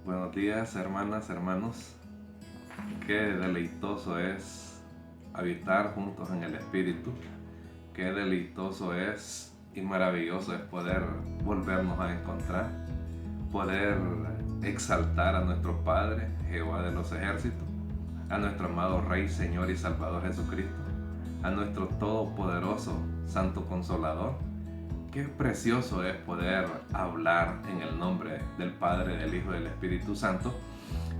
Buenos días, hermanas, hermanos. Qué deleitoso es habitar juntos en el Espíritu. Qué deleitoso es y maravilloso es poder volvernos a encontrar, poder exaltar a nuestro Padre, Jehová de los ejércitos, a nuestro amado Rey, Señor y Salvador Jesucristo, a nuestro todopoderoso Santo Consolador. Qué precioso es poder hablar en el nombre del Padre, del Hijo y del Espíritu Santo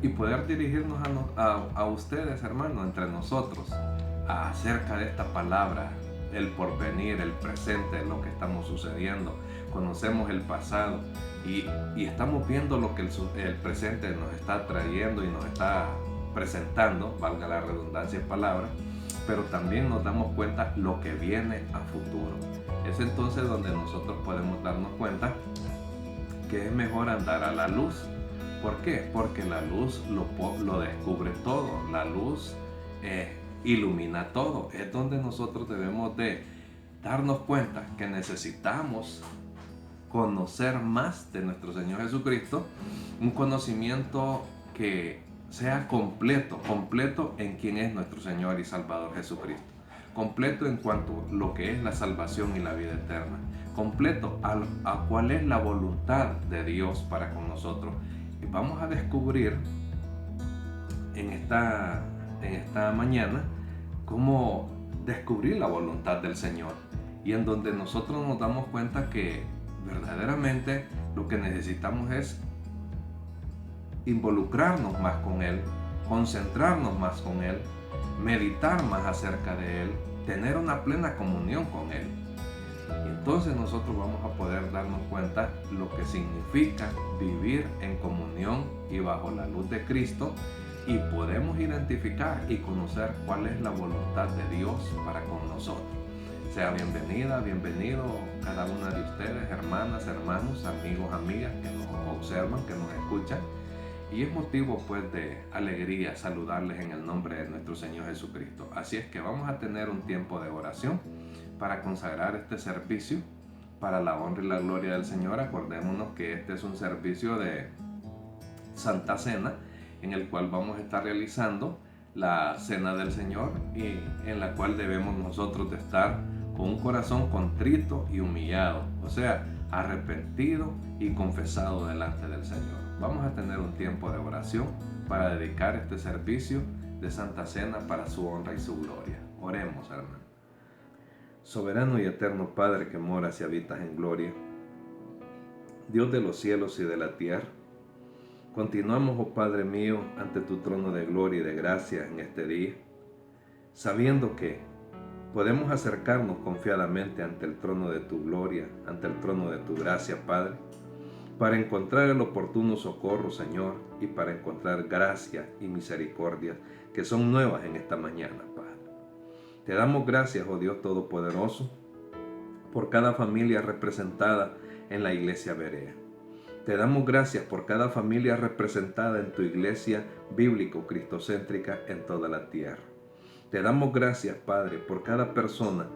y poder dirigirnos a ustedes, hermanos, entre nosotros, acerca de esta palabra, el porvenir, el presente, lo que estamos sucediendo. Conocemos el pasado y estamos viendo lo que el presente nos está trayendo y nos está presentando, valga la redundancia en palabras, pero también nos damos cuenta lo que viene a futuro. Es entonces donde nosotros podemos darnos cuenta que es mejor andar a la luz. ¿Por qué? Porque la luz lo descubre todo, la luz ilumina todo. Es donde nosotros debemos de darnos cuenta que necesitamos conocer más de nuestro Señor Jesucristo, un conocimiento que sea completo en quién es nuestro Señor y Salvador Jesucristo, completo en cuanto a lo que es la salvación y la vida eterna, completo a cuál es la voluntad de Dios para con nosotros. Y vamos a descubrir en esta mañana cómo descubrir la voluntad del Señor, y en donde nosotros nos damos cuenta que verdaderamente lo que necesitamos es involucrarnos más con Él, concentrarnos más con Él, meditar más acerca de Él, tener una plena comunión con Él. Y entonces nosotros vamos a poder darnos cuenta lo que significa vivir en comunión y bajo la luz de Cristo, y podemos identificar y conocer cuál es la voluntad de Dios para con nosotros. Sea bienvenida, bienvenido cada una de ustedes, hermanas, hermanos, amigos, amigas que nos observan, que nos escuchan. Y es motivo pues de alegría saludarles en el nombre de nuestro Señor Jesucristo. Así es que vamos a tener un tiempo de oración para consagrar este servicio para la honra y la gloria del Señor. Acordémonos que este es un servicio de Santa Cena, en el cual vamos a estar realizando la Cena del Señor, y en la cual debemos nosotros de estar con un corazón contrito y humillado, o sea, arrepentido y confesado delante del Señor. Vamos a tener un tiempo de oración para dedicar este servicio de Santa Cena para su honra y su gloria. Oremos, hermano. Soberano y eterno Padre que moras y habitas en gloria, Dios de los cielos y de la tierra, continuamos, oh Padre mío, ante tu trono de gloria y de gracia en este día, sabiendo que podemos acercarnos confiadamente ante el trono de tu gloria, ante el trono de tu gracia, Padre, para encontrar el oportuno socorro, Señor, y para encontrar gracia y misericordia que son nuevas en esta mañana, Padre. Te damos gracias, oh Dios Todopoderoso, por cada familia representada en la Iglesia Berea. Te damos gracias por cada familia representada en tu iglesia bíblico-cristocéntrica en toda la tierra. Te damos gracias, Padre, por cada persona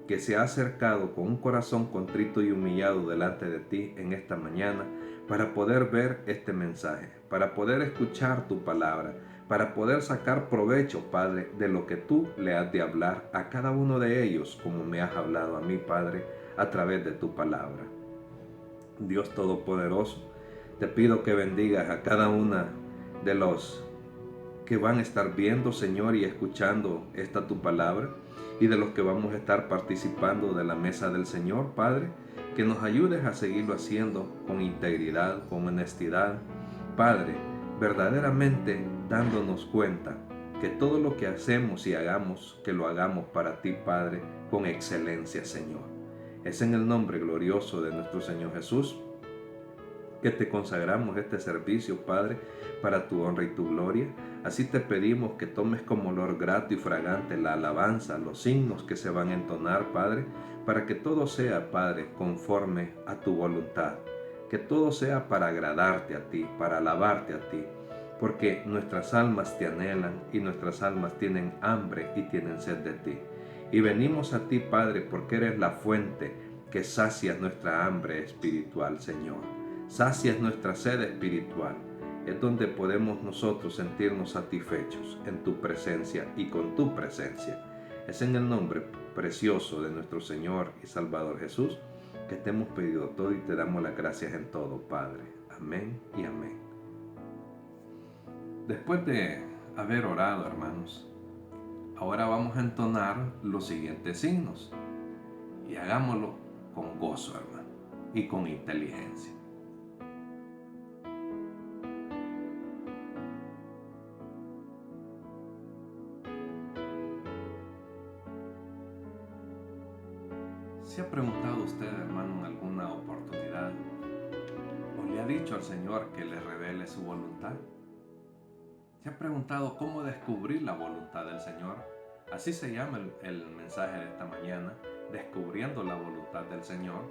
que se ha acercado con un corazón contrito y humillado delante de ti en esta mañana para poder ver este mensaje, para poder escuchar tu palabra, para poder sacar provecho, Padre, de lo que tú le has de hablar a cada uno de ellos, como me has hablado a mí, Padre, a través de tu palabra. Dios Todopoderoso, te pido que bendigas a cada una de los que van a estar viendo, Señor, y escuchando esta tu palabra, y de los que vamos a estar participando de la mesa del Señor, Padre, que nos ayudes a seguirlo haciendo con integridad, con honestidad, Padre, verdaderamente dándonos cuenta que todo lo que hacemos y hagamos, que lo hagamos para ti, Padre, con excelencia, Señor. Es en el nombre glorioso de nuestro Señor Jesús que te consagramos este servicio, Padre, para tu honra y tu gloria. Así te pedimos que tomes como olor grato y fragante la alabanza, los signos que se van a entonar, Padre, para que todo sea, Padre, conforme a tu voluntad. Que todo sea para agradarte a ti, para alabarte a ti, porque nuestras almas te anhelan y nuestras almas tienen hambre y tienen sed de ti. Y venimos a ti, Padre, porque eres la fuente que sacia nuestra hambre espiritual, Señor. Sacias nuestra sed espiritual. es donde podemos nosotros sentirnos satisfechos en tu presencia y con tu presencia. Es en el nombre precioso de nuestro Señor y Salvador Jesús que te hemos pedido todo y te damos las gracias en todo, Padre. Amén y amén. Después de haber orado, hermanos, ahora vamos a entonar los siguientes signos y hagámoslo con gozo, hermano, y con inteligencia. ¿Se ha preguntado usted, hermano, en alguna oportunidad o le ha dicho al Señor que le revele su voluntad? ¿Se ha preguntado cómo descubrir la voluntad del Señor? Así se llama el mensaje de esta mañana, descubriendo la voluntad del Señor.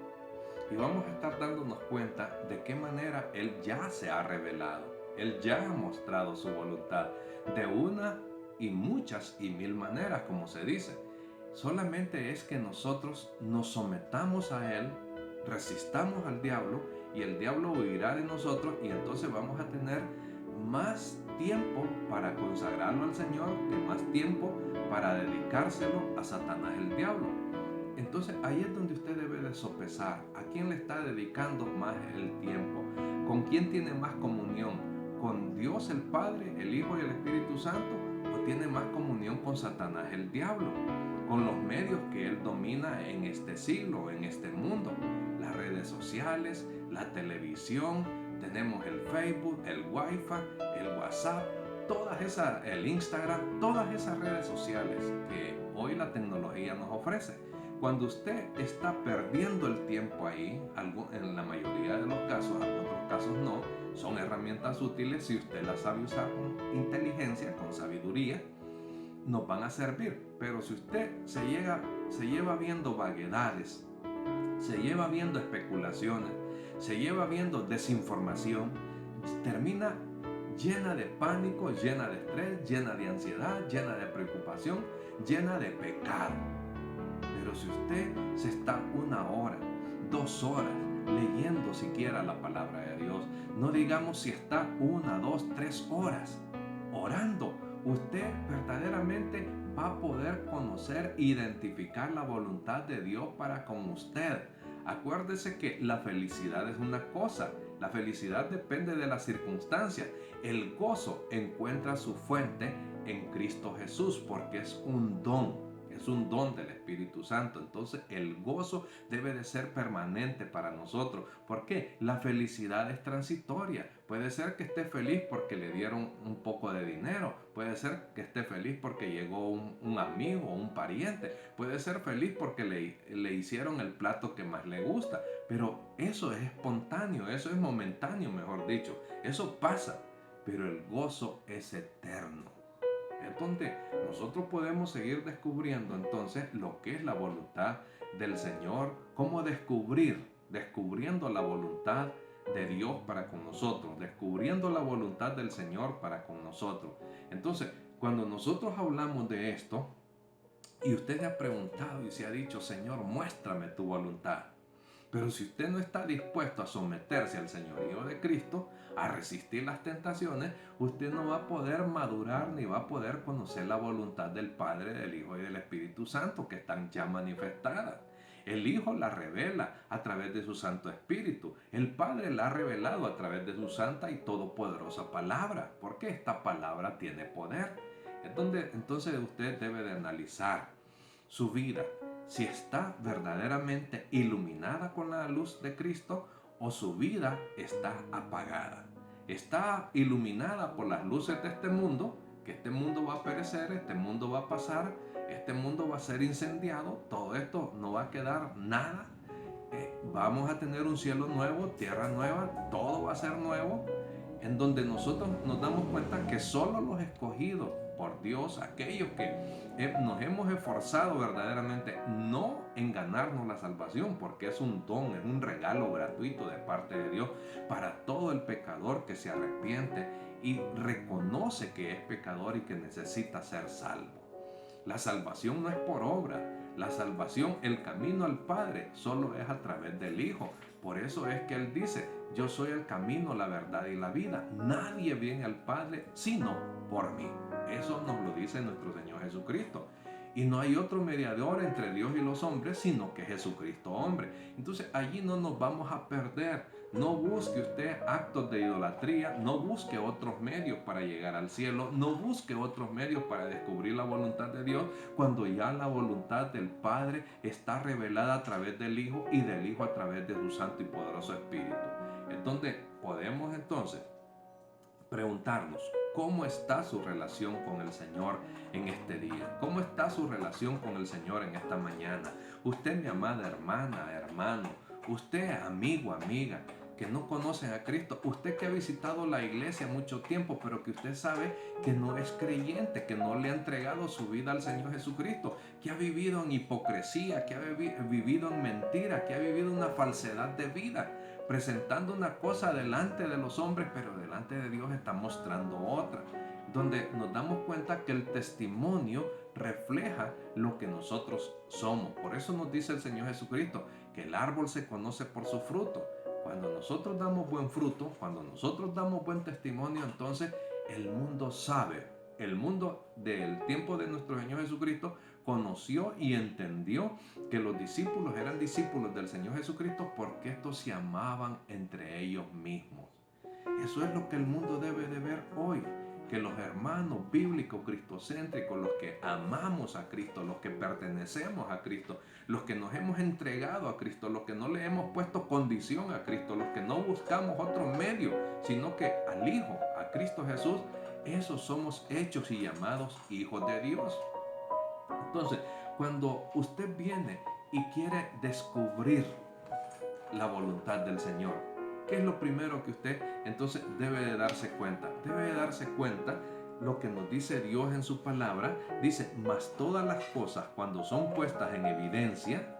Y vamos a estar dándonos cuenta de qué manera Él ya se ha revelado. Él ya ha mostrado su voluntad de una y muchas y mil maneras, como se dice. Solamente es que nosotros nos sometamos a Él, resistamos al diablo y el diablo huirá de nosotros y entonces vamos a tener más tiempo para consagrarlo al Señor que más tiempo para dedicárselo a Satanás el diablo. Entonces ahí es donde usted debe de sopesar a quién le está dedicando más el tiempo, con quién tiene más comunión, con Dios el Padre, el Hijo y el Espíritu Santo, o tiene más comunión con Satanás el diablo, con los medios que él domina en este siglo, en este mundo, las redes sociales, la televisión, tenemos el Facebook, el Wi-Fi, el WhatsApp, el Instagram, todas esas redes sociales que hoy la tecnología nos ofrece. Cuando usted está perdiendo el tiempo ahí, en la mayoría de los casos, en otros casos no, son herramientas útiles si usted las sabe usar con inteligencia, con sabiduría, nos van a servir. Pero si usted se lleva viendo vaguedades, se lleva viendo especulaciones, se lleva viendo desinformación, termina llena de pánico, llena de estrés, llena de ansiedad, llena de preocupación, llena de pecado. Pero si usted se está 1 hora, 2 horas leyendo siquiera la palabra de Dios, no digamos si está 1, 2, 3 horas orando, usted verdaderamente va a poder conocer, identificar la voluntad de Dios para con usted. Acuérdese que la felicidad es una cosa, la felicidad depende de las circunstancias. El gozo encuentra su fuente en Cristo Jesús porque es un don. Es un don del Espíritu Santo. Entonces el gozo debe de ser permanente para nosotros. ¿Por qué? La felicidad es transitoria. Puede ser que esté feliz porque le dieron un poco de dinero. Puede ser que esté feliz porque llegó un amigo o un pariente. Puede ser feliz porque le hicieron el plato que más le gusta. Pero eso es espontáneo, eso es momentáneo, mejor dicho. Eso pasa. Pero el gozo es eterno. Entonces nosotros podemos seguir descubriendo entonces lo que es la voluntad del Señor, cómo descubriendo la voluntad de Dios para con nosotros, descubriendo la voluntad del Señor para con nosotros. Entonces, cuando nosotros hablamos de esto y usted se ha preguntado y se ha dicho, Señor, muéstrame tu voluntad. Pero si usted no está dispuesto a someterse al señorío de Cristo, a resistir las tentaciones, usted no va a poder madurar ni va a poder conocer la voluntad del Padre, del Hijo y del Espíritu Santo que están ya manifestadas. El Hijo la revela a través de su Santo Espíritu. El Padre la ha revelado a través de su santa y todopoderosa palabra, porque esta palabra tiene poder. Entonces usted debe de analizar su vida, si está verdaderamente iluminada con la luz de Cristo o su vida está apagada. Está iluminada por las luces de este mundo, que este mundo va a perecer, este mundo va a pasar, este mundo va a ser incendiado, todo esto no va a quedar nada. Vamos a tener un cielo nuevo, tierra nueva, todo va a ser nuevo, en donde nosotros nos damos cuenta que solo los escogidos por Dios, aquellos que nos hemos esforzado verdaderamente no en ganarnos la salvación, porque es un don, es un regalo gratuito de parte de Dios para todo el pecador que se arrepiente y reconoce que es pecador y que necesita ser salvo. La salvación no es por obra. La salvación, el camino al Padre, solo es a través del Hijo. Por eso es que Él dice, yo soy el camino, la verdad y la vida. Nadie viene al Padre sino por mí. Eso nos lo dice nuestro Señor Jesucristo. Y no hay otro mediador entre Dios y los hombres, sino que Jesucristo hombre. Entonces allí no nos vamos a perder. No busque usted actos de idolatría, no busque otros medios para llegar al cielo, no busque otros medios para descubrir la voluntad de Dios, cuando ya la voluntad del Padre está revelada a través del Hijo y del Hijo a través de su Santo y poderoso Espíritu. Entonces podemos entonces preguntarnos, ¿cómo está su relación con el Señor en este día? ¿Cómo está su relación con el Señor en esta mañana? Usted, mi amada hermana, hermano, usted, amigo, amiga, que no conocen a Cristo, usted que ha visitado la iglesia mucho tiempo, pero que usted sabe que no es creyente, que no le ha entregado su vida al Señor Jesucristo, que ha vivido en hipocresía, que ha vivido en mentira, que ha vivido una falsedad de vida, presentando una cosa delante de los hombres, pero delante de Dios está mostrando otra, donde nos damos cuenta que el testimonio refleja lo que nosotros somos. Por eso nos dice el Señor Jesucristo que el árbol se conoce por su fruto. Cuando nosotros damos buen fruto, cuando nosotros damos buen testimonio, entonces el mundo sabe, el mundo del tiempo de nuestro Señor Jesucristo conoció y entendió que los discípulos eran discípulos del Señor Jesucristo porque estos se amaban entre ellos mismos. Eso es lo que el mundo debe de ver hoy, que los hermanos bíblicos cristocéntricos, los que amamos a Cristo, los que pertenecemos a Cristo, los que nos hemos entregado a Cristo, los que no le hemos puesto condición a Cristo, los que no buscamos otro medio, sino que al Hijo, a Cristo Jesús, esos somos hechos y llamados hijos de Dios. Entonces, cuando usted viene y quiere descubrir la voluntad del Señor, ¿qué es lo primero que usted entonces debe de darse cuenta? Debe de darse cuenta lo que nos dice Dios en su palabra. Dice, mas todas las cosas cuando son puestas en evidencia,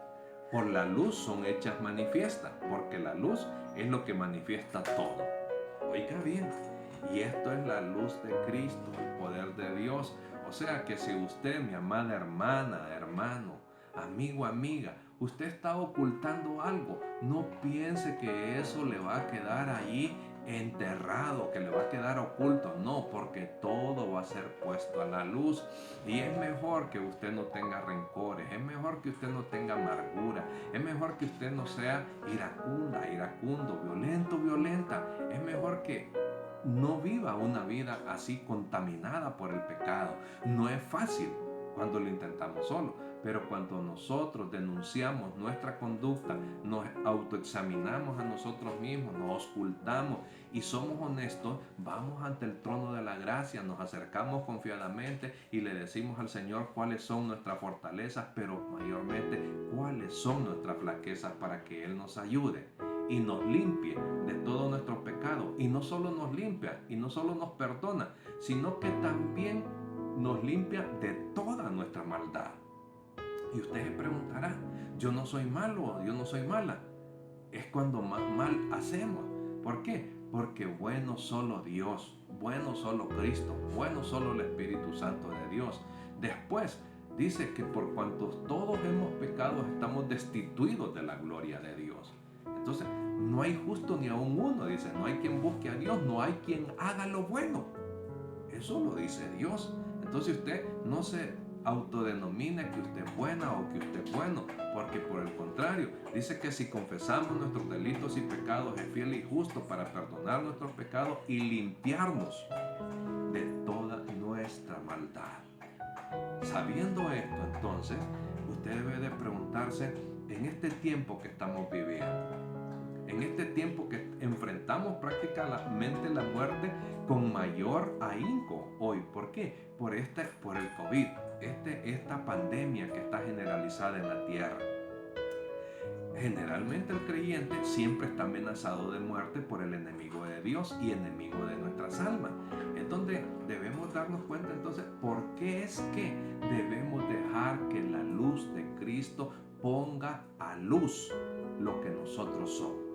por la luz son hechas manifiestas, porque la luz es lo que manifiesta todo. Oiga bien, y esto es la luz de Cristo, el poder de Dios. O sea que si usted, mi amada hermana, hermano, amigo, amiga, usted está ocultando algo, no piense que eso le va a quedar ahí enterrado, que le va a quedar oculto. No, porque todo va a ser puesto a la luz. Y es mejor que usted no tenga rencores, es mejor que usted no tenga amargura, es mejor que usted no sea iracunda, iracundo, violento, violenta. Es mejor que no viva una vida así contaminada por el pecado. No es fácil cuando lo intentamos solo, pero cuando nosotros denunciamos nuestra conducta, nos autoexaminamos a nosotros mismos, nos ocultamos y somos honestos, vamos ante el trono de la gracia, nos acercamos confiadamente y le decimos al Señor cuáles son nuestras fortalezas, pero mayormente cuáles son nuestras flaquezas, para que Él nos ayude y nos limpie de todos nuestros pecados. Y no solo nos limpia y no solo nos perdona, sino que también nos limpia de toda nuestra maldad. Y usted se preguntará, yo no soy malo, yo no soy mala. Es cuando más mal hacemos. ¿Por qué? Porque bueno solo Dios, bueno solo Cristo, bueno solo el Espíritu Santo de Dios. Después dice que por cuanto todos hemos pecado, estamos destituidos de la gloria de Dios. Entonces, no hay justo ni aún uno, dice, no hay quien busque a Dios, no hay quien haga lo bueno. Eso lo dice Dios. Entonces usted no se autodenomina que usted es buena o que usted es bueno, porque por el contrario, dice que si confesamos nuestros delitos y pecados, es fiel y justo para perdonar nuestros pecados y limpiarnos de toda nuestra maldad. Sabiendo esto, entonces, usted debe de preguntarse, en este tiempo que estamos viviendo, en este tiempo que enfrentamos prácticamente la muerte con mayor ahínco hoy. ¿Por qué? Por el COVID, esta pandemia que está generalizada en la tierra. Generalmente el creyente siempre está amenazado de muerte por el enemigo de Dios y enemigo de nuestras almas. Es donde debemos darnos cuenta entonces por qué es que debemos dejar que la luz de Cristo ponga a luz lo que nosotros somos.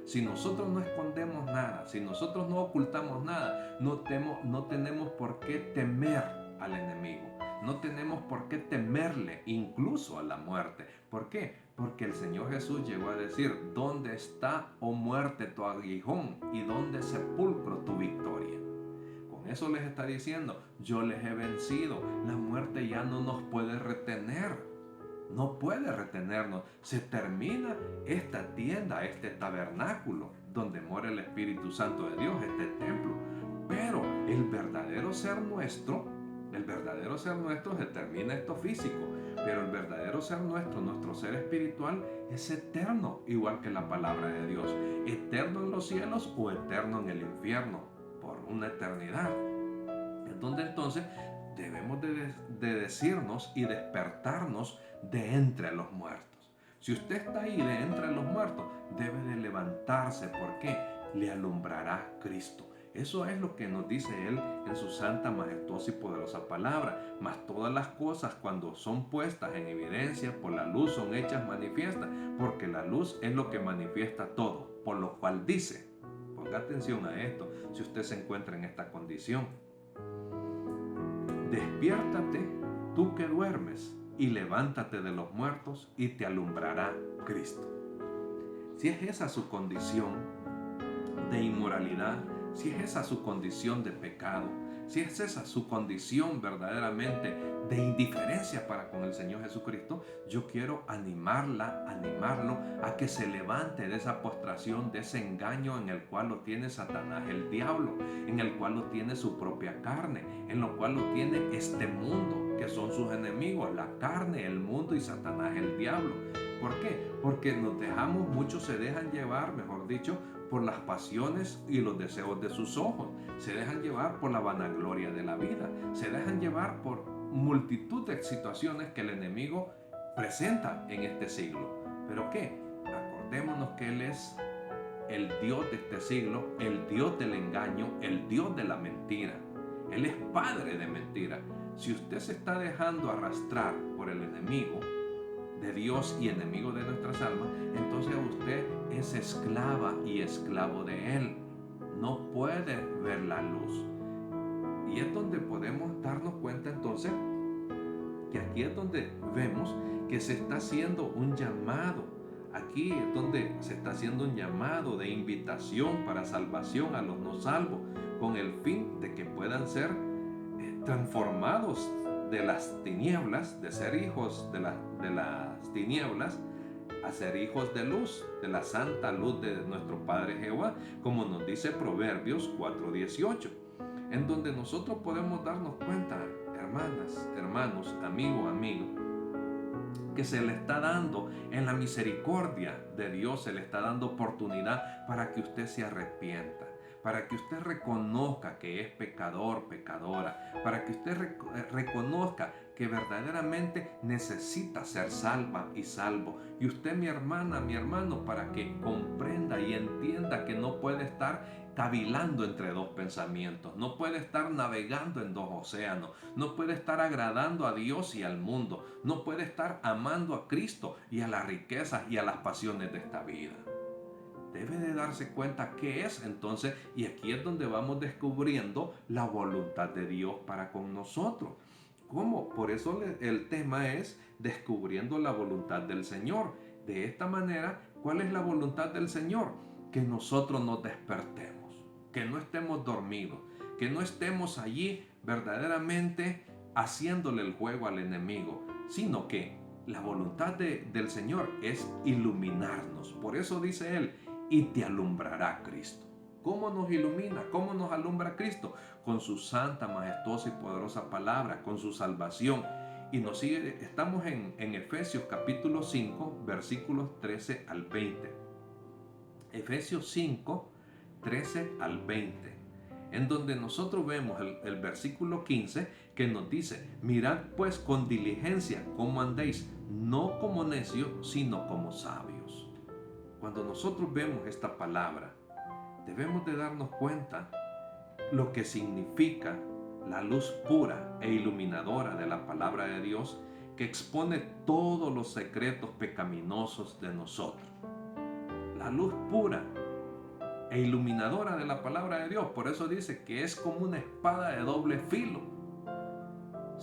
Si nosotros no escondemos nada, si nosotros no ocultamos nada, no tenemos por qué temer al enemigo. No tenemos por qué temerle incluso a la muerte. ¿Por qué? Porque el Señor Jesús llegó a decir: ¿dónde está, oh muerte, tu aguijón? ¿Y dónde, sepulcro, tu victoria? Con eso les está diciendo: yo les he vencido. La muerte ya no nos puede retener. No puede retenernos. Se termina esta tienda, este tabernáculo donde mora el Espíritu Santo de Dios, este templo. Pero el verdadero ser nuestro se termina esto físico. Pero el verdadero ser nuestro, nuestro ser espiritual, es eterno, igual que la palabra de Dios. Eterno en los cielos o eterno en el infierno, por una eternidad. Es donde entonces debemos de decirnos y despertarnos de entre los muertos. Si usted está ahí de entre los muertos, debe de levantarse, porque le alumbrará Cristo. Eso es lo que nos dice Él en su santa, majestuosa y poderosa palabra. Mas todas las cosas, cuando son puestas en evidencia por la luz, son hechas manifiestas, porque la luz es lo que manifiesta todo. Por lo cual dice, ponga atención a esto, si usted se encuentra en esta condición: despiértate, tú que duermes, y levántate de los muertos, y te alumbrará Cristo. Si es esa su condición de inmoralidad, si es esa su condición de pecado, si es esa su condición verdaderamente de indiferencia para con el Señor Jesucristo, yo quiero animarlo a que se levante de esa postración, de ese engaño en el cual lo tiene Satanás, el diablo, en el cual lo tiene su propia carne, en lo cual lo tiene este mundo, que son sus enemigos: la carne, el mundo y Satanás, el diablo. ¿Por qué? Porque muchos se dejan llevar, mejor dicho, por las pasiones y los deseos de sus ojos. Se dejan llevar por la vanagloria de la vida. Se dejan llevar por multitud de situaciones que el enemigo presenta en este siglo. ¿Pero qué? Acordémonos que Él es el Dios de este siglo, el Dios del engaño, el Dios de la mentira. Él es padre de mentira. Si usted se está dejando arrastrar por el enemigo de Dios y enemigo de nuestras almas, entonces usted es esclava y esclavo de Él. No puede ver la luz. Y es donde podemos darnos cuenta entonces que aquí es donde vemos que se está haciendo un llamado. Aquí es donde se está haciendo un llamado de invitación para salvación a los no salvos, con el fin de que puedan ser transformados de las tinieblas, de ser hijos de las tinieblas, a ser hijos de luz, de la santa luz de nuestro Padre Jehová, como nos dice Proverbios 4:18, en donde nosotros podemos darnos cuenta, hermanas, hermanos, amigo, que se le está dando en la misericordia de Dios, se le está dando oportunidad para que usted se arrepienta, para que usted reconozca que es pecador, pecadora, para que usted reconozca que verdaderamente necesita ser salva y salvo. Y usted, mi hermana, mi hermano, para que comprenda y entienda que no puede estar cavilando entre dos pensamientos, no puede estar navegando en dos océanos, no puede estar agradando a Dios y al mundo, no puede estar amando a Cristo y a las riquezas y a las pasiones de esta vida. Debe de darse cuenta qué es entonces, y aquí es donde vamos descubriendo la voluntad de Dios para con nosotros. ¿Cómo? Por eso el tema es descubriendo la voluntad del Señor. De esta manera, ¿cuál es la voluntad del Señor? Que nosotros nos despertemos, que no estemos dormidos, que no estemos allí verdaderamente haciéndole el juego al enemigo, sino que la voluntad del Señor es iluminarnos. Por eso dice Él: y te alumbrará Cristo. ¿Cómo nos ilumina? ¿Cómo nos alumbra Cristo? Con su santa, majestuosa y poderosa palabra, con su salvación. Y nos sigue, estamos en Efesios capítulo 5, versículos 13 al 20. Efesios 5, 13 al 20. En donde nosotros vemos el versículo 15 que nos dice: mirad pues con diligencia cómo andéis, no como necios, sino como sabios. Cuando nosotros vemos esta palabra, debemos de darnos cuenta lo que significa la luz pura e iluminadora de la palabra de Dios, que expone todos los secretos pecaminosos de nosotros. La luz pura e iluminadora de la palabra de Dios, por eso dice que es como una espada de doble filo.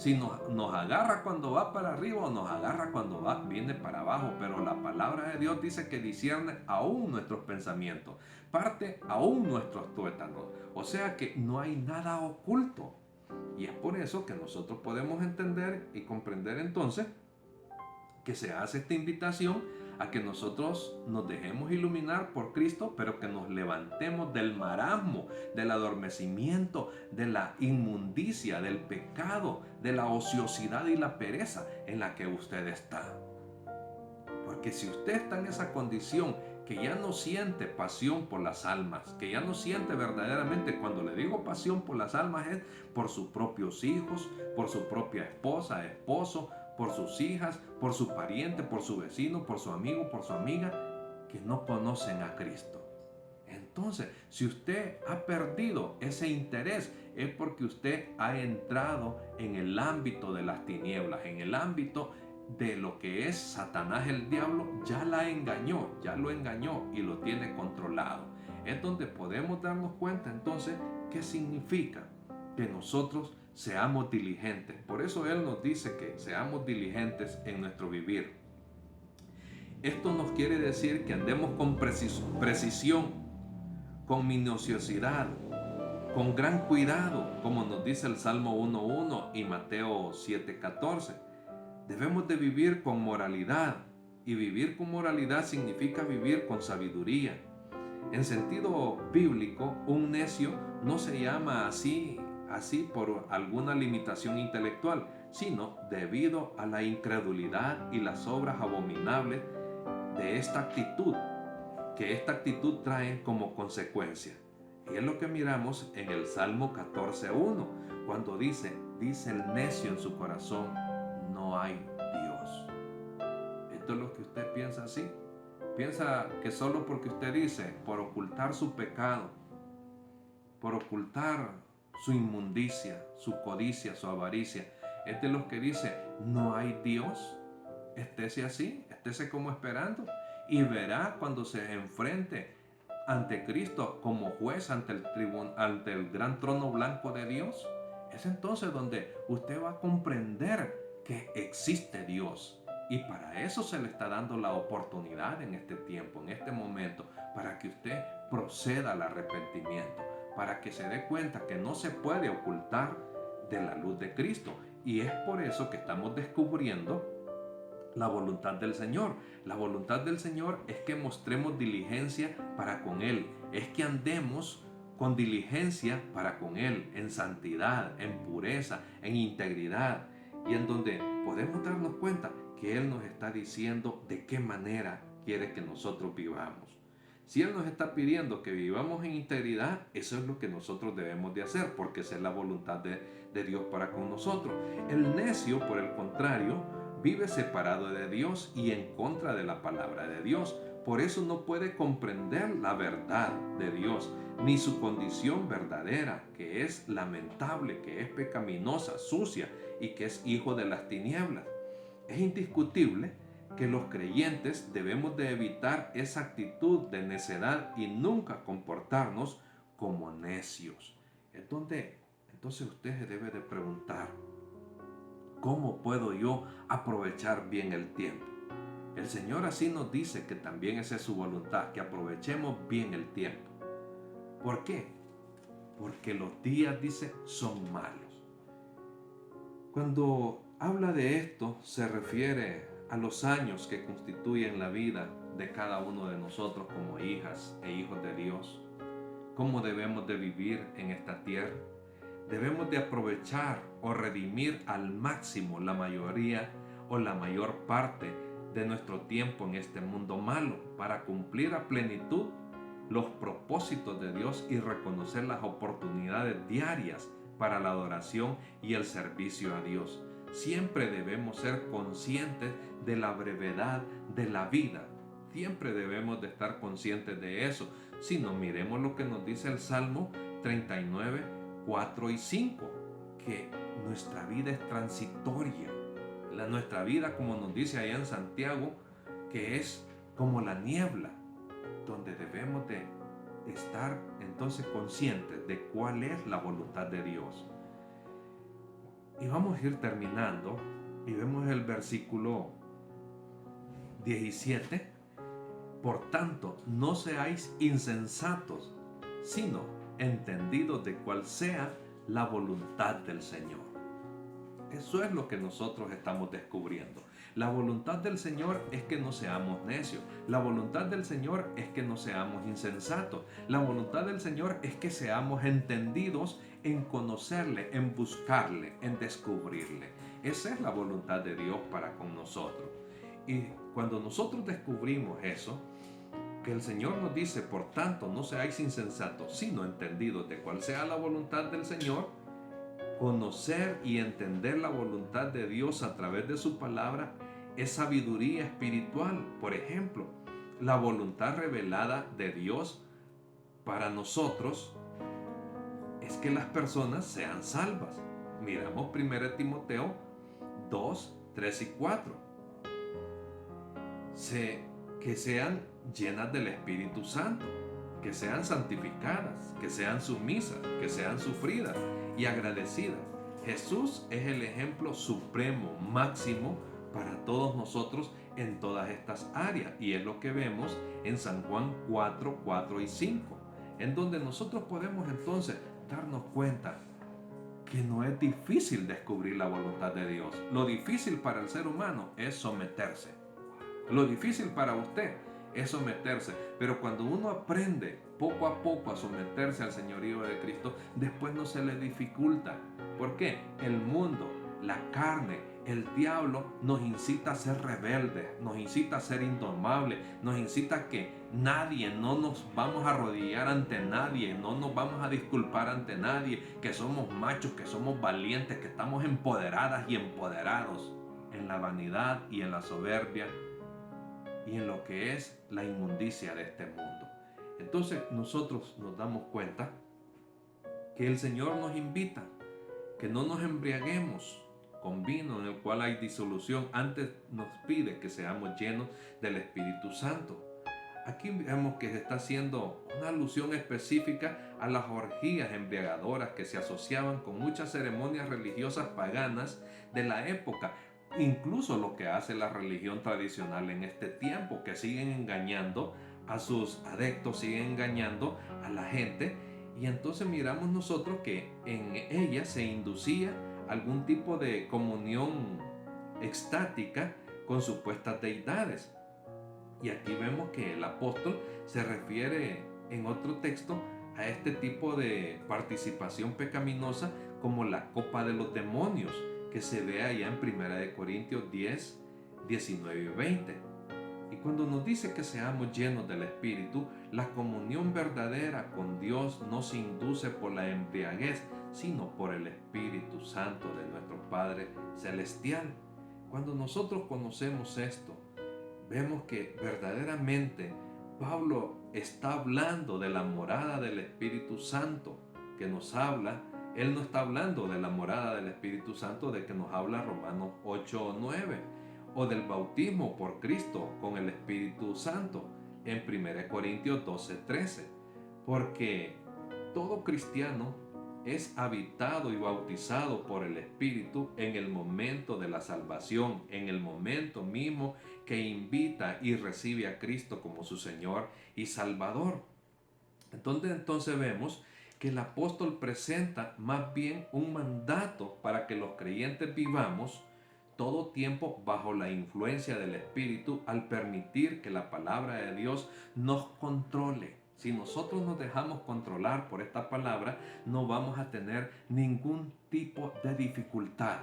Si nos agarra cuando va para arriba o nos agarra cuando viene para abajo, pero la palabra de Dios dice que discierne aún nuestros pensamientos, parte aún nuestros tuétanos. O sea que no hay nada oculto. Y es por eso que nosotros podemos entender y comprender entonces que se hace esta invitación a que nosotros nos dejemos iluminar por Cristo, pero que nos levantemos del marasmo, del adormecimiento, de la inmundicia, del pecado, de la ociosidad y la pereza en la que usted está. Porque si usted está en esa condición que ya no siente pasión por las almas, que ya no siente verdaderamente, cuando le digo pasión por las almas, es por sus propios hijos, por su propia esposa, esposo, por sus hijas, por su pariente, por su vecino, por su amigo, por su amiga, que no conocen a Cristo. Entonces, si usted ha perdido ese interés, es porque usted ha entrado en el ámbito de las tinieblas, en el ámbito de lo que es Satanás, el diablo. Ya la engañó, ya lo engañó y lo tiene controlado. Es donde podemos darnos cuenta entonces qué significa que nosotros seamos diligentes. Por eso Él nos dice que seamos diligentes en nuestro vivir. Esto nos quiere decir que andemos con precisión, con minuciosidad, con gran cuidado, como nos dice el Salmo 1.1 y Mateo 7.14. Debemos de vivir con moralidad, y vivir con moralidad significa vivir con sabiduría. En sentido bíblico, un necio no se llama así por alguna limitación intelectual, sino debido a la incredulidad y las obras abominables de esta actitud, que esta actitud trae como consecuencia. Y es lo que miramos en el Salmo 14.1, cuando dice el necio en su corazón, no hay Dios. Esto es lo que usted piensa así. Piensa que solo porque usted dice, por ocultar su pecado, por ocultar su inmundicia, su codicia, su avaricia, es de los que dice, no hay Dios. Estése así, estése como esperando, y verá cuando se enfrente ante Cristo como juez ante el gran trono blanco de Dios. Es entonces donde usted va a comprender que existe Dios, y para eso se le está dando la oportunidad en este tiempo, en este momento, para que usted proceda al arrepentimiento, para que se dé cuenta que no se puede ocultar de la luz de Cristo. Y es por eso que estamos descubriendo la voluntad del Señor. La voluntad del Señor es que mostremos diligencia para con Él, es que andemos con diligencia para con Él, en santidad, en pureza, en integridad, y en donde podemos darnos cuenta que Él nos está diciendo de qué manera quiere que nosotros vivamos. Si Él nos está pidiendo que vivamos en integridad, eso es lo que nosotros debemos de hacer, porque esa es la voluntad de Dios para con nosotros. El necio, por el contrario, vive separado de Dios y en contra de la palabra de Dios. Por eso no puede comprender la verdad de Dios, ni su condición verdadera, que es lamentable, que es pecaminosa, sucia y que es hijo de las tinieblas. Es indiscutible que los creyentes debemos de evitar esa actitud de necedad y nunca comportarnos como necios. Entonces usted se debe de preguntar, ¿cómo puedo yo aprovechar bien el tiempo? El Señor así nos dice que también esa es su voluntad, que aprovechemos bien el tiempo. ¿Por qué? Porque los días, dice, son malos. Cuando habla de esto, se refiere a los años que constituyen la vida de cada uno de nosotros como hijas e hijos de Dios. ¿Cómo debemos de vivir en esta tierra? Debemos de aprovechar o redimir al máximo la mayoría o la mayor parte de nuestro tiempo en este mundo malo para cumplir a plenitud los propósitos de Dios y reconocer las oportunidades diarias para la adoración y el servicio a Dios. Siempre debemos ser conscientes de la brevedad de la vida. Siempre debemos de estar conscientes de eso. Si no, miremos lo que nos dice el Salmo 39, 4 y 5, que nuestra vida es transitoria. Nuestra vida, como nos dice allá en Santiago, que es como la niebla, donde debemos de estar entonces conscientes de cuál es la voluntad de Dios. Y vamos a ir terminando y vemos el versículo 17. Por tanto, no seáis insensatos, sino entendidos de cuál sea la voluntad del Señor. Eso es lo que nosotros estamos descubriendo. La voluntad del Señor es que no seamos necios. La voluntad del Señor es que no seamos insensatos. La voluntad del Señor es que seamos entendidos en conocerle, en buscarle, en descubrirle. Esa es la voluntad de Dios para con nosotros. Y cuando nosotros descubrimos eso, que el Señor nos dice, por tanto, no seáis insensatos, sino entendidos de cuál sea la voluntad del Señor, conocer y entender la voluntad de Dios a través de su palabra es sabiduría espiritual. Por ejemplo, la voluntad revelada de Dios para nosotros es que las personas sean salvas. Miramos 1 Timoteo 2, 3 y 4. Que sean llenas del Espíritu Santo, que sean santificadas, que sean sumisas, que sean sufridas y agradecidas. Jesús es el ejemplo supremo, máximo para todos nosotros en todas estas áreas, y es lo que vemos en San Juan 4, 4 y 5, en donde nosotros podemos entonces darnos cuenta que no es difícil descubrir la voluntad de Dios. Lo difícil para el ser humano es someterse. Lo difícil para usted es someterse, pero cuando uno aprende poco a poco a someterse al señorío de Cristo, después no se le dificulta. ¿Por qué? El mundo, la carne, el diablo nos incita a ser rebeldes, nos incita a ser indomables, nos incita a que no nos vamos a arrodillar ante nadie, no nos vamos a disculpar ante nadie, que somos machos, que somos valientes, que estamos empoderadas y empoderados en la vanidad y en la soberbia y en lo que es la inmundicia de este mundo. Entonces nosotros nos damos cuenta que el Señor nos invita, que no nos embriaguemos con vino en el cual hay disolución, antes nos pide que seamos llenos del Espíritu Santo. Aquí vemos que se está haciendo una alusión específica a las orgías embriagadoras que se asociaban con muchas ceremonias religiosas paganas de la época. Incluso lo que hace la religión tradicional en este tiempo, que siguen engañando a sus adeptos, siguen engañando a la gente, y entonces miramos nosotros que en ella se inducía algún tipo de comunión extática con supuestas deidades. Y aquí vemos que el apóstol se refiere en otro texto a este tipo de participación pecaminosa como la copa de los demonios, que se ve allá en 1 Corintios 10, 19 y 20. Y cuando nos dice que seamos llenos del Espíritu, la comunión verdadera con Dios no se induce por la embriaguez, sino por el Espíritu Santo de nuestro Padre Celestial. Cuando nosotros conocemos esto, vemos que verdaderamente Pablo está hablando de la morada del Espíritu Santo que nos habla. Él no está hablando de la morada del Espíritu Santo de que nos habla Romanos 8 o 9, o del bautismo por Cristo con el Espíritu Santo en 1 Corintios 12, 13, porque todo cristiano es habitado y bautizado por el Espíritu en el momento de la salvación, en el momento mismo que invita y recibe a Cristo como su Señor y Salvador. Entonces vemos que el apóstol presenta más bien un mandato para que los creyentes vivamos todo tiempo bajo la influencia del Espíritu, al permitir que la palabra de Dios nos controle. Si nosotros nos dejamos controlar por esta palabra, no vamos a tener ningún tipo de dificultad.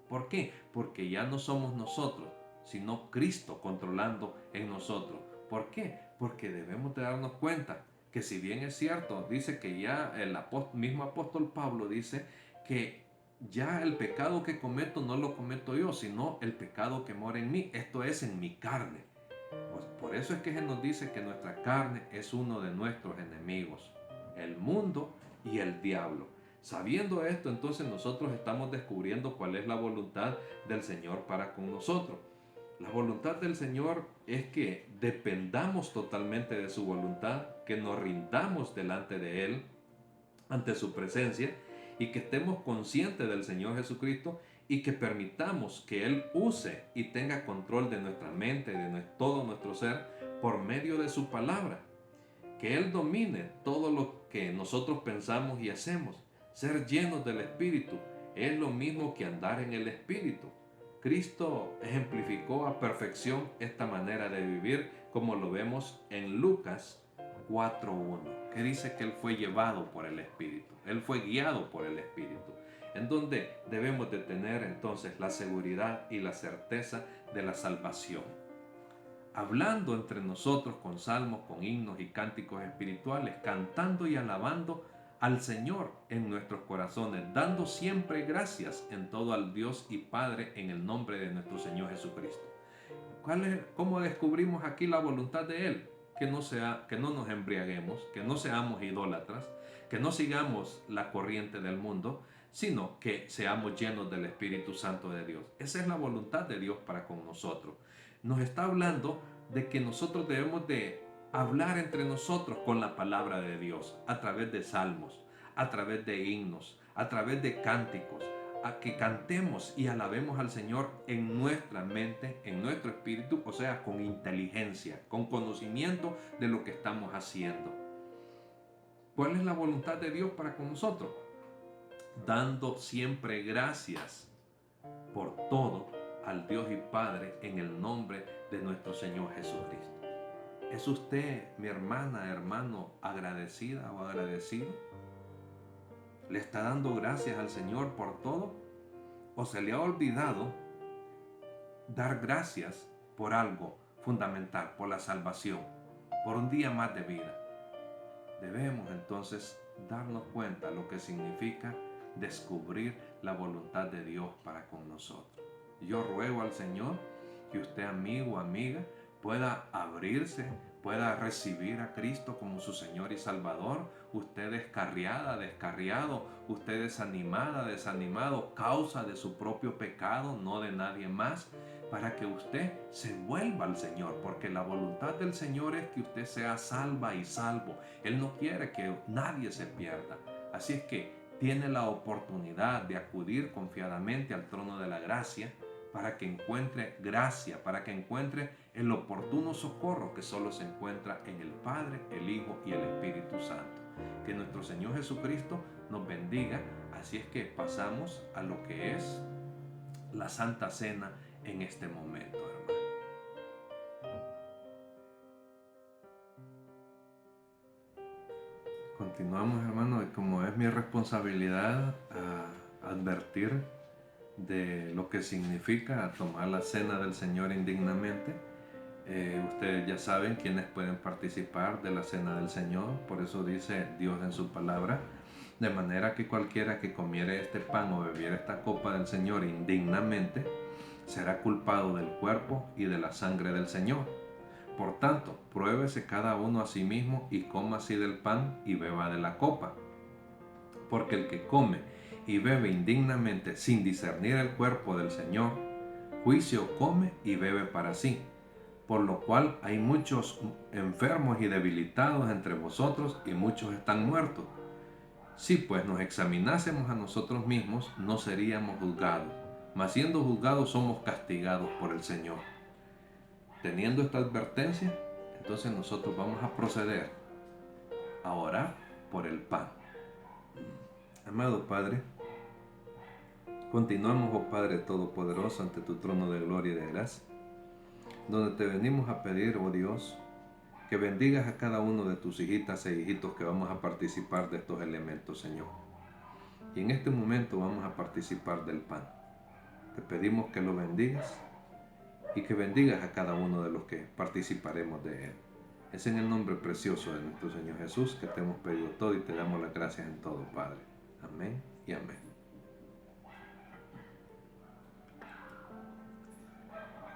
¿Por qué? Porque ya no somos nosotros, sino Cristo controlando en nosotros. ¿Por qué? Porque debemos de darnos cuenta que, si bien es cierto, dice que ya el mismo apóstol Pablo dice que ya el pecado que cometo no lo cometo yo, sino el pecado que mora en mí, esto es en mi carne. Pues por eso es que se nos dice que nuestra carne es uno de nuestros enemigos, el mundo y el diablo. Sabiendo esto, entonces nosotros estamos descubriendo cuál es la voluntad del Señor para con nosotros. La voluntad del Señor es que dependamos totalmente de su voluntad, que nos rindamos delante de Él, ante su presencia, y que estemos conscientes del Señor Jesucristo y que permitamos que Él use y tenga control de nuestra mente, de todo nuestro ser, por medio de su palabra. Que Él domine todo lo que nosotros pensamos y hacemos. Ser llenos del Espíritu es lo mismo que andar en el Espíritu. Cristo ejemplificó a perfección esta manera de vivir, como lo vemos en Lucas 4:1, que dice que Él fue llevado por el Espíritu, Él fue guiado por el Espíritu, en donde debemos de tener entonces la seguridad y la certeza de la salvación. Hablando entre nosotros con salmos, con himnos y cánticos espirituales, cantando y alabando al Señor en nuestros corazones, dando siempre gracias en todo al Dios y Padre en el nombre de nuestro Señor Jesucristo. ¿Cómo descubrimos aquí la voluntad de Él? Que no nos embriaguemos, que no seamos idólatras, que no sigamos la corriente del mundo, sino que seamos llenos del Espíritu Santo de Dios. Esa es la voluntad de Dios para con nosotros. Nos está hablando de que nosotros debemos de hablar entre nosotros con la palabra de Dios, a través de salmos, a través de himnos, a través de cánticos, a que cantemos y alabemos al Señor en nuestra mente, en nuestro espíritu, o sea, con inteligencia, con conocimiento de lo que estamos haciendo. ¿Cuál es la voluntad de Dios para con nosotros? Dando siempre gracias por todo al Dios y Padre en el nombre de nuestro Señor Jesucristo. ¿Es usted, mi hermana, hermano, agradecida o agradecido? ¿Le está dando gracias al Señor por todo? ¿O se le ha olvidado dar gracias por algo fundamental, por la salvación, por un día más de vida? Debemos entonces darnos cuenta de lo que significa descubrir la voluntad de Dios para con nosotros. Yo ruego al Señor que usted, amigo o amiga, pueda abrirse, pueda recibir a Cristo como su Señor y Salvador. Usted descarriada, descarriado, usted desanimada, desanimado, causa de su propio pecado, no de nadie más, para que usted se vuelva al Señor, porque la voluntad del Señor es que usted sea salva y salvo. Él no quiere que nadie se pierda. Así es que tiene la oportunidad de acudir confiadamente al trono de la gracia para que encuentre gracia, para que encuentre el oportuno socorro que solo se encuentra en el Padre, el Hijo y el Espíritu Santo. Que nuestro Señor Jesucristo nos bendiga. Así es que pasamos a lo que es la Santa Cena en este momento, hermano. Continuamos, hermano, y como es mi responsabilidad advertir de lo que significa tomar la cena del Señor indignamente, ustedes ya saben quiénes pueden participar de la cena del Señor. Por eso dice Dios en su palabra: de manera que cualquiera que comiere este pan o bebiere esta copa del Señor indignamente será culpado del cuerpo y de la sangre del Señor. Por tanto, pruébese cada uno a sí mismo y coma así del pan y beba de la copa. Porque el que come y bebe indignamente sin discernir el cuerpo del Señor, juicio come y bebe para sí. Por lo cual hay muchos enfermos y debilitados entre vosotros y muchos están muertos. Si pues nos examinásemos a nosotros mismos, no seríamos juzgados, mas siendo juzgados somos castigados por el Señor. Teniendo esta advertencia, entonces nosotros vamos a proceder a orar por el pan. Amado Padre, continuamos, oh Padre Todopoderoso, ante tu trono de gloria y de gracia, donde te venimos a pedir, oh Dios, que bendigas a cada uno de tus hijitas e hijitos que vamos a participar de estos elementos, Señor. Y en este momento vamos a participar del pan. Te pedimos que lo bendigas y que bendigas a cada uno de los que participaremos de él. Es en el nombre precioso de nuestro Señor Jesús que te hemos pedido todo y te damos las gracias en todo, Padre. Amén y amén.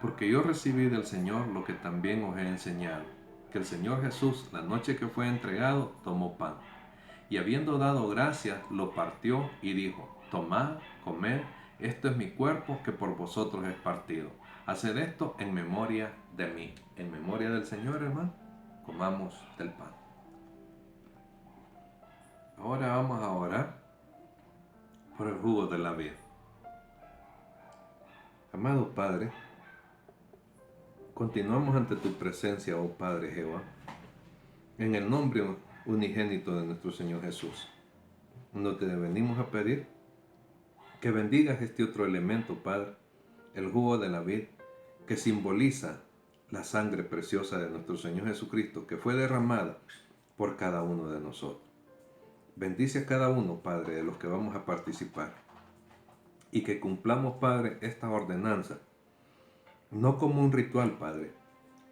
Porque yo recibí del Señor lo que también os he enseñado, que el Señor Jesús, la noche que fue entregado, tomó pan, y habiendo dado gracias, lo partió y dijo: tomad, comed, esto es mi cuerpo que por vosotros es partido. Haced esto en memoria de mí. En memoria del Señor, hermano, comamos del pan. Ahora vamos a orar por el jugo de la vida. Amado Padre, continuamos ante tu presencia, oh Padre Jehová, en el nombre unigénito de nuestro Señor Jesús, donde te venimos a pedir que bendigas este otro elemento, Padre, el jugo de la vid, que simboliza la sangre preciosa de nuestro Señor Jesucristo, que fue derramada por cada uno de nosotros. Bendice a cada uno, Padre, de los que vamos a participar, y que cumplamos, Padre, esta ordenanza, no como un ritual, Padre,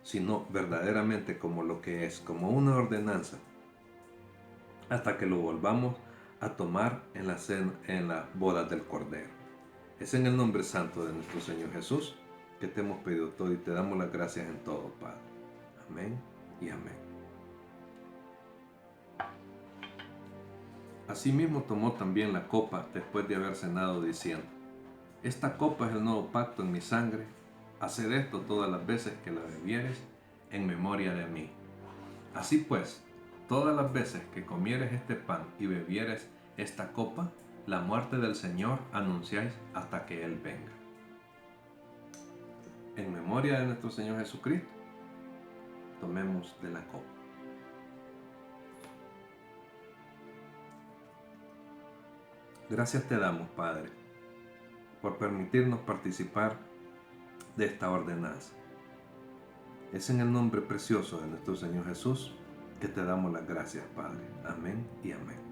sino verdaderamente como lo que es, como una ordenanza, hasta que lo volvamos a tomar en la boda del Cordero. Es en el nombre santo de nuestro Señor Jesús que te hemos pedido todo y te damos las gracias en todo, Padre. Amén y amén. Asimismo tomó también la copa después de haber cenado, diciendo: esta copa es el nuevo pacto en mi sangre. Haced esto todas las veces que la bebieres en memoria de mí. Así pues, todas las veces que comieres este pan y bebieres esta copa, la muerte del Señor anunciáis hasta que Él venga. En memoria de nuestro Señor Jesucristo, tomemos de la copa. Gracias te damos, Padre, por permitirnos participar de esta ordenanza. Es en el nombre precioso de nuestro Señor Jesús que te damos las gracias, Padre. Amén y amén.